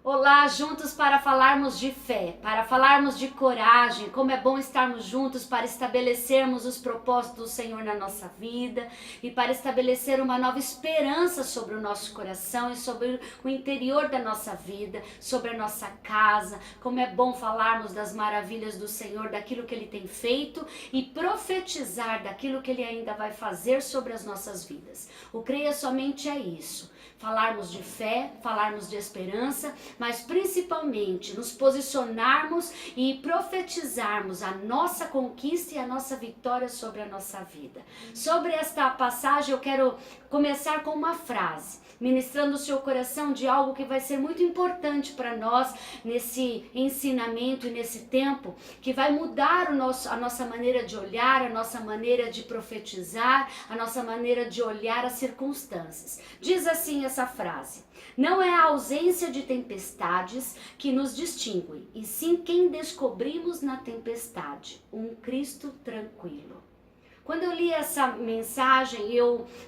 Olá, juntos para falarmos de fé, para falarmos de coragem, como é bom estarmos juntos para estabelecermos os propósitos do Senhor na nossa vida e para estabelecer uma nova esperança sobre o nosso coração e sobre o interior da nossa vida, sobre a nossa casa. Como é bom falarmos das maravilhas do Senhor, daquilo que Ele tem feito e profetizar daquilo que Ele ainda vai fazer sobre as nossas vidas. O Creia Somente é isso. Falarmos de fé, falarmos de esperança, mas principalmente nos posicionarmos e profetizarmos a nossa conquista e a nossa vitória sobre a nossa vida. Sobre esta passagem eu quero começar com uma frase, ministrando o seu coração de algo que vai ser muito importante para nós nesse ensinamento e nesse tempo, que vai mudar a nossa maneira de olhar, a nossa maneira de profetizar, a nossa maneira de olhar as circunstâncias. Diz assim essa frase: não é a ausência de tempestades que nos distingue, e sim quem descobrimos na tempestade, um Cristo tranquilo. Quando eu li essa mensagem,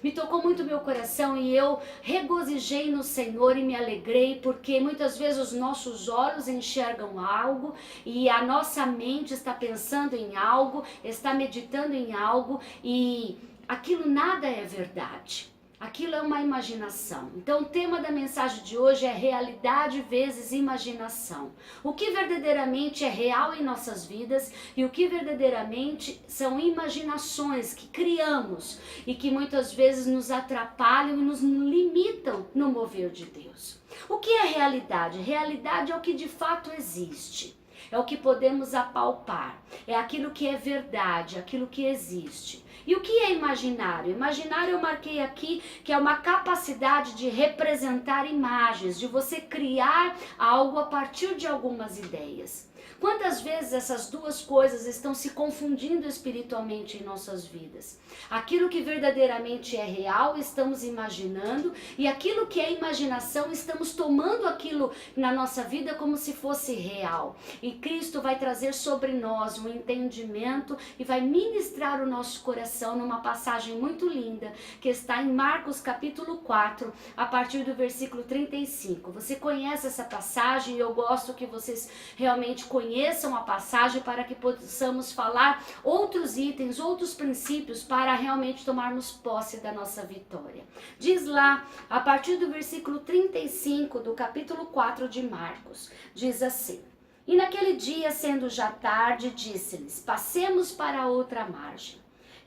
me tocou muito meu coração e eu regozijei no Senhor e me alegrei, porque muitas vezes os nossos olhos enxergam algo e a nossa mente está pensando em algo, está meditando em algo e aquilo nada é verdade. Aquilo é uma imaginação. Então o tema da mensagem de hoje é realidade vezes imaginação. O que verdadeiramente é real em nossas vidas e o que verdadeiramente são imaginações que criamos e que muitas vezes nos atrapalham e nos limitam no mover de Deus. O que é realidade? Realidade é o que de fato existe. É o que podemos apalpar, é aquilo que é verdade, aquilo que existe. E o que é imaginário? Imaginário eu marquei aqui que é uma capacidade de representar imagens, de você criar algo a partir de algumas ideias. Quantas vezes essas duas coisas estão se confundindo espiritualmente em nossas vidas? Aquilo que verdadeiramente é real estamos imaginando e aquilo que é imaginação estamos tomando aquilo na nossa vida como se fosse real. E Cristo vai trazer sobre nós um entendimento e vai ministrar o nosso coração numa passagem muito linda que está em Marcos capítulo 4, a partir do versículo 35. Você conhece essa passagem e eu gosto que vocês realmente conheçam a passagem para que possamos falar outros itens, outros princípios para realmente tomarmos posse da nossa vitória. Diz lá, a partir do versículo 35 do capítulo 4 de Marcos, diz assim: e naquele dia, sendo já tarde, disse-lhes: passemos para a outra margem.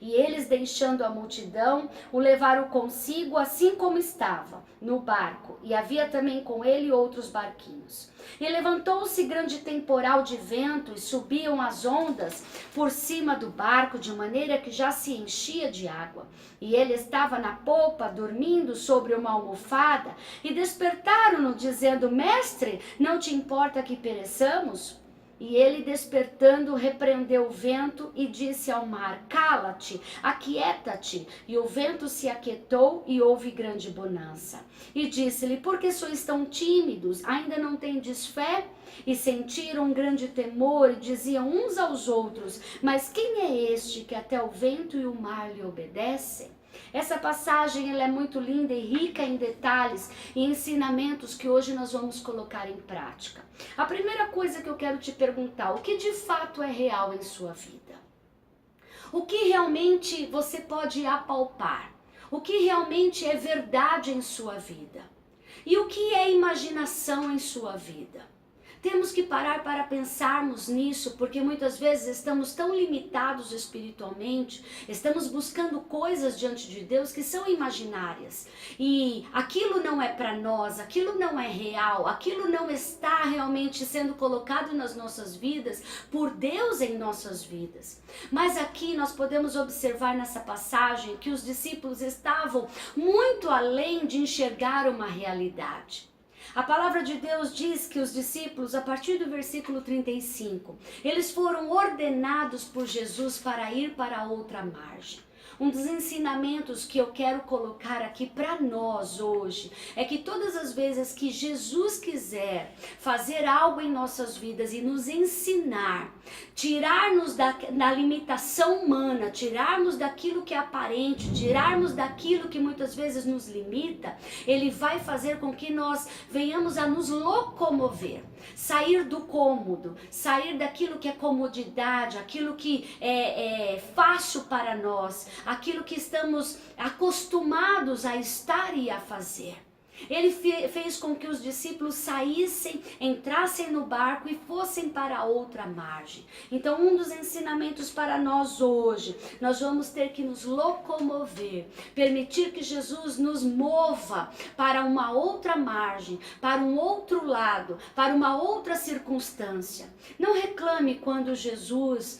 E eles, deixando a multidão, o levaram consigo assim como estava, no barco, e havia também com ele outros barquinhos. E levantou-se grande temporal de vento, e subiam as ondas por cima do barco, de maneira que já se enchia de água. E ele estava na popa, dormindo sobre uma almofada, e despertaram-no, dizendo: mestre, não te importa que pereçamos? E ele, despertando, repreendeu o vento e disse ao mar: cala-te, aquieta-te. E o vento se aquietou e houve grande bonança. E disse-lhe: por que sois tão tímidos? Ainda não tendes fé? E sentiram um grande temor e diziam uns aos outros: mas quem é este que até o vento e o mar lhe obedecem? Essa passagem ela é muito linda e rica em detalhes e ensinamentos que hoje nós vamos colocar em prática. A primeira coisa que eu quero te perguntar: o que de fato é real em sua vida? O que realmente você pode apalpar? O que realmente é verdade em sua vida? E o que é imaginação em sua vida? Temos que parar para pensarmos nisso, porque muitas vezes estamos tão limitados espiritualmente, estamos buscando coisas diante de Deus que são imaginárias. E aquilo não é para nós, aquilo não é real, aquilo não está realmente sendo colocado nas nossas vidas por Deus em nossas vidas. Mas aqui nós podemos observar nessa passagem que os discípulos estavam muito além de enxergar uma realidade. A palavra de Deus diz que os discípulos, a partir do versículo 35, eles foram ordenados por Jesus para ir para a outra margem. Um dos ensinamentos que eu quero colocar aqui para nós hoje é que todas as vezes que Jesus quiser fazer algo em nossas vidas e nos ensinar, tirar-nos da limitação humana, tirarmos daquilo que é aparente, tirarmos daquilo que muitas vezes nos limita, Ele vai fazer com que nós venhamos a nos locomover, sair do cômodo, sair daquilo que é comodidade, aquilo que é fácil para nós, aquilo que estamos acostumados a estar e a fazer. Ele fez com que os discípulos saíssem, entrassem no barco e fossem para outra margem. Então, um dos ensinamentos para nós hoje, nós vamos ter que nos locomover, permitir que Jesus nos mova para uma outra margem, para um outro lado, para uma outra circunstância. Não reclame quando Jesus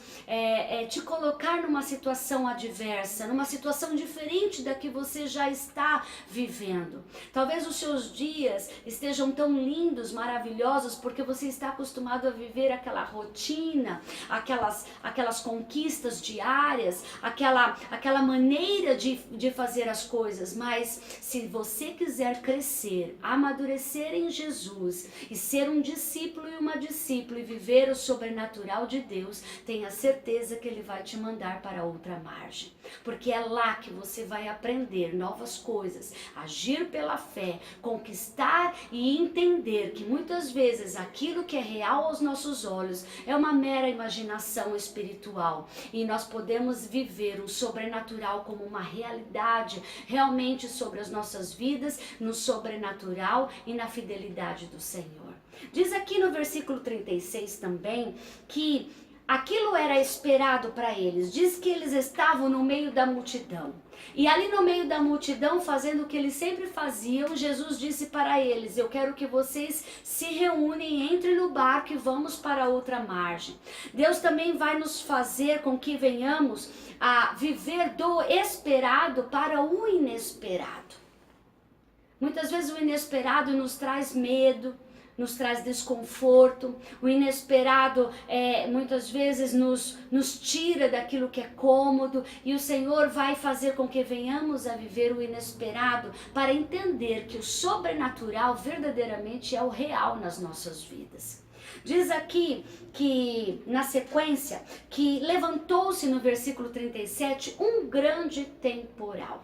te colocar numa situação adversa, numa situação diferente da que você já está vivendo. Talvez os seus dias estejam tão lindos, maravilhosos, porque você está acostumado a viver aquela rotina, aquelas conquistas diárias, aquela maneira de fazer as coisas. Mas se você quiser crescer, amadurecer em Jesus e ser um discípulo e uma discípula e viver o sobrenatural de Deus, tenha certeza que Ele vai te mandar para outra margem, porque é lá que você vai aprender novas coisas, agir pela fé, conquistar e entender que muitas vezes aquilo que é real aos nossos olhos é uma mera imaginação espiritual, e nós podemos viver o sobrenatural como uma realidade realmente sobre as nossas vidas, no sobrenatural e na fidelidade do Senhor. Diz aqui no versículo 36 também que aquilo era esperado para eles. Diz que eles estavam no meio da multidão. E ali no meio da multidão, fazendo o que eles sempre faziam, Jesus disse para eles: eu quero que vocês se reúnem, entrem no barco e vamos para outra margem. Deus também vai nos fazer com que venhamos a viver do esperado para o inesperado. Muitas vezes o inesperado nos traz medo, nos traz desconforto. O inesperado muitas vezes nos tira daquilo que é cômodo, e o Senhor vai fazer com que venhamos a viver o inesperado para entender que o sobrenatural verdadeiramente é o real nas nossas vidas. Diz aqui que, na sequência, que levantou-se no versículo 37 um grande temporal.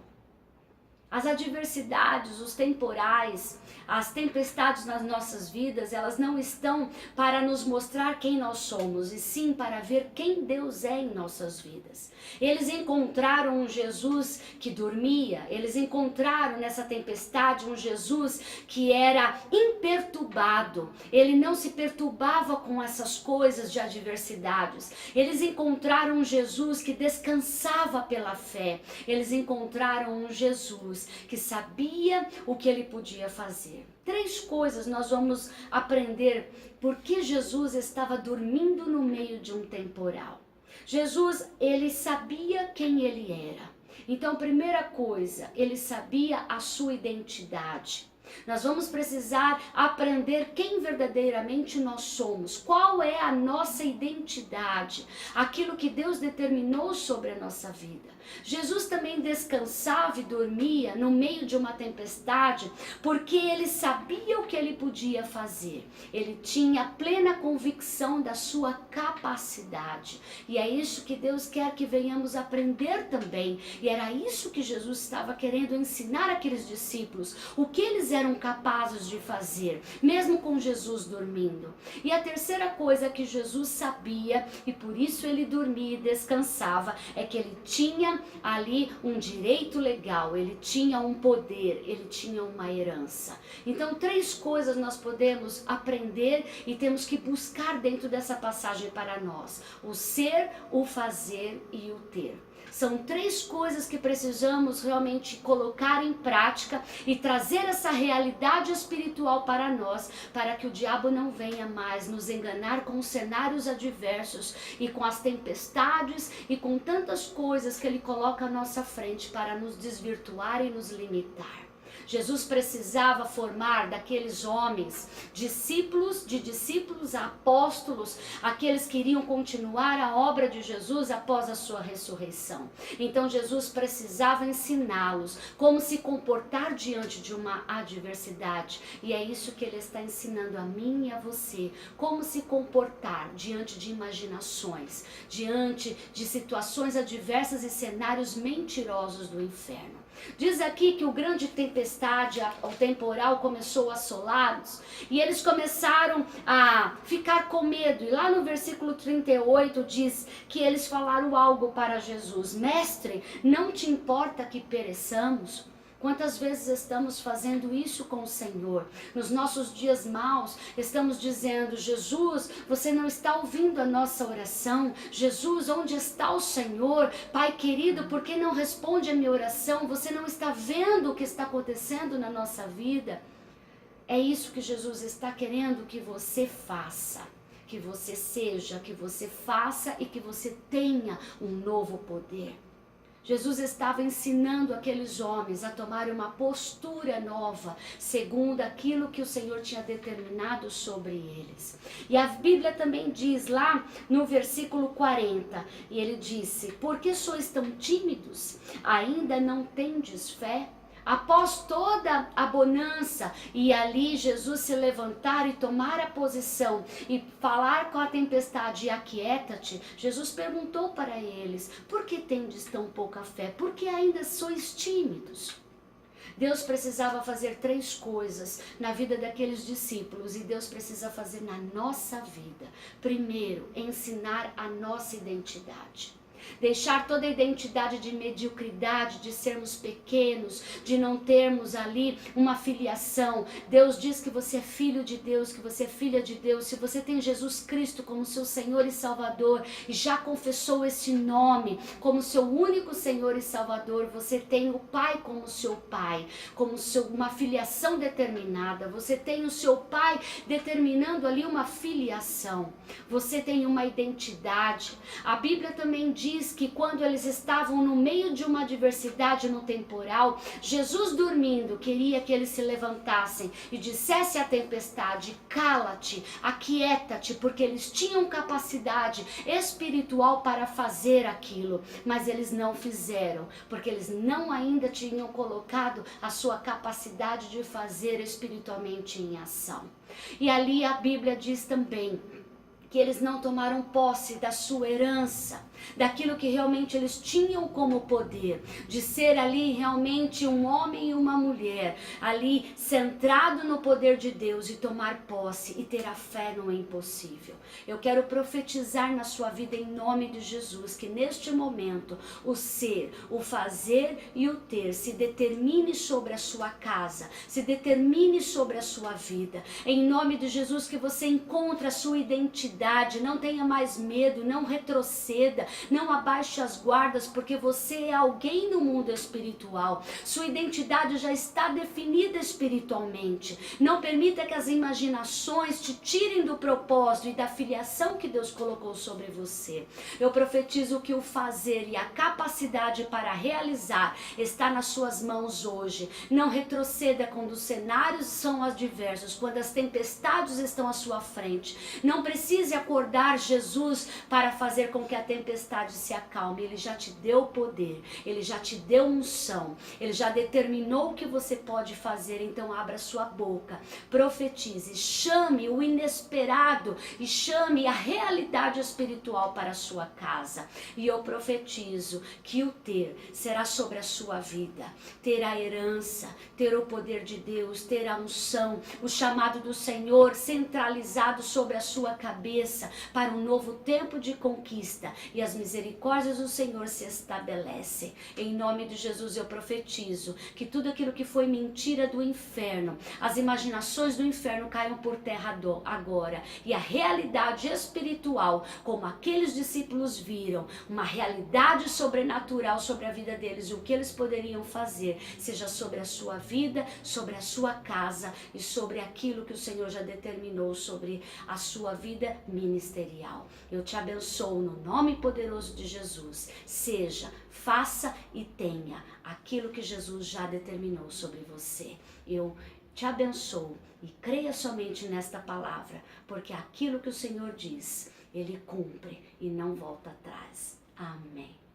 As adversidades, os temporais, as tempestades nas nossas vidas, elas não estão para nos mostrar quem nós somos, e sim para ver quem Deus é em nossas vidas. Eles encontraram um Jesus que dormia, eles encontraram nessa tempestade um Jesus que era imperturbado, ele não se perturbava com essas coisas de adversidades. Eles encontraram um Jesus que descansava pela fé, eles encontraram um Jesus que sabia o que ele podia fazer. 3 coisas nós vamos aprender porque Jesus estava dormindo no meio de um temporal. Jesus, ele sabia quem ele era. Então, primeira coisa, ele sabia a sua identidade. Nós vamos precisar aprender quem verdadeiramente nós somos, qual é a nossa identidade, aquilo que Deus determinou sobre a nossa vida. Jesus também descansava e dormia no meio de uma tempestade, porque ele sabia o que ele podia fazer. Ele tinha plena convicção da sua capacidade. E é isso que Deus quer que venhamos aprender também. E era isso que Jesus estava querendo ensinar aqueles discípulos, o que eles eram capazes de fazer, mesmo com Jesus dormindo. E a terceira coisa que Jesus sabia, e por isso ele dormia e descansava, é que ele tinha ali um direito legal, ele tinha um poder, ele tinha uma herança. Então 3 coisas nós podemos aprender e temos que buscar dentro dessa passagem para nós: o ser, o fazer e o ter. São 3 coisas que precisamos realmente colocar em prática e trazer essa realidade espiritual para nós, para que o diabo não venha mais nos enganar com os cenários adversos e com as tempestades e com tantas coisas que ele coloca à nossa frente para nos desvirtuar e nos limitar. Jesus precisava formar daqueles homens discípulos, de discípulos a apóstolos, aqueles que iriam continuar a obra de Jesus após a sua ressurreição. Então Jesus precisava ensiná-los como se comportar diante de uma adversidade. E é isso que ele está ensinando a mim e a você, como se comportar diante de imaginações, diante de situações adversas e cenários mentirosos do inferno. Diz aqui que o grande tempestade, o temporal começou a assolá-los e eles começaram a ficar com medo. E lá no versículo 38 diz que eles falaram algo para Jesus: Mestre, não te importa que pereçamos? Quantas vezes estamos fazendo isso com o Senhor? Nos nossos dias maus, estamos dizendo: Jesus, você não está ouvindo a nossa oração? Jesus, onde está o Senhor? Pai querido, por que não responde a minha oração? Você não está vendo o que está acontecendo na nossa vida? É isso que Jesus está querendo que você faça, que você seja, que você faça e que você tenha um novo poder. Jesus estava ensinando aqueles homens a tomar uma postura nova, segundo aquilo que o Senhor tinha determinado sobre eles. E a Bíblia também diz lá no versículo 40, e ele disse: Por que sois tão tímidos? Ainda não tendes fé? Após toda a bonança e ali Jesus se levantar e tomar a posição e falar com a tempestade: aquieta-te, Jesus perguntou para eles: por que tendes tão pouca fé? Por que ainda sois tímidos? Deus precisava fazer 3 coisas na vida daqueles discípulos e Deus precisa fazer na nossa vida. Primeiro, ensinar a nossa identidade. Deixar toda a identidade de mediocridade, de sermos pequenos, de não termos ali uma filiação. Deus diz que você é filho de Deus, que você é filha de Deus. Se você tem Jesus Cristo como seu Senhor e Salvador e já confessou esse nome como seu único Senhor e Salvador, você tem o Pai como seu Pai, como uma filiação determinada. Você tem o seu Pai determinando ali uma filiação. Você tem uma identidade. A Bíblia também diz que quando eles estavam no meio de uma adversidade no temporal, Jesus dormindo queria que eles se levantassem e dissesse à tempestade: cala-te, aquieta-te, porque eles tinham capacidade espiritual para fazer aquilo, mas eles não fizeram, porque eles não ainda tinham colocado a sua capacidade de fazer espiritualmente em ação. E ali a Bíblia diz também que eles não tomaram posse da sua herança, daquilo que realmente eles tinham como poder, de ser ali realmente um homem e uma mulher, ali centrado no poder de Deus e tomar posse e ter a fé no impossível. Eu quero profetizar na sua vida em nome de Jesus, que neste momento o ser, o fazer e o ter se determine sobre a sua casa, se determine sobre a sua vida. Em nome de Jesus, que você encontre a sua identidade, não tenha mais medo, não retroceda, não abaixe as guardas, porque você é alguém no mundo espiritual. Sua identidade já está definida espiritualmente. Não permita que as imaginações te tirem do propósito e da filiação que Deus colocou sobre você. Eu profetizo que o fazer e a capacidade para realizar está nas suas mãos hoje. Não retroceda quando os cenários são adversos, quando as tempestades estão à sua frente. Não precise acordar Jesus para fazer com que a tempestade se acalme. Ele já te deu poder, ele já te deu unção, ele já determinou o que você pode fazer. Então abra sua boca, profetize, chame o inesperado e chame a realidade espiritual para a sua casa. E eu profetizo que o ter será sobre a sua vida, ter a herança, ter o poder de Deus, ter a unção, o chamado do Senhor centralizado sobre a sua cabeça para um novo tempo de conquista, e as misericórdias do Senhor se estabelecem. Em nome de Jesus eu profetizo que tudo aquilo que foi mentira do inferno, as imaginações do inferno caiam por terra agora, e a realidade espiritual, como aqueles discípulos viram, uma realidade sobrenatural sobre a vida deles e o que eles poderiam fazer, seja sobre a sua vida, sobre a sua casa e sobre aquilo que o Senhor já determinou sobre a sua vida ministerial. Eu te abençoo no nome poderoso de Jesus. Seja, faça e tenha aquilo que Jesus já determinou sobre você. Eu te abençoo e creia somente nesta palavra, porque aquilo que o Senhor diz, Ele cumpre e não volta atrás. Amém.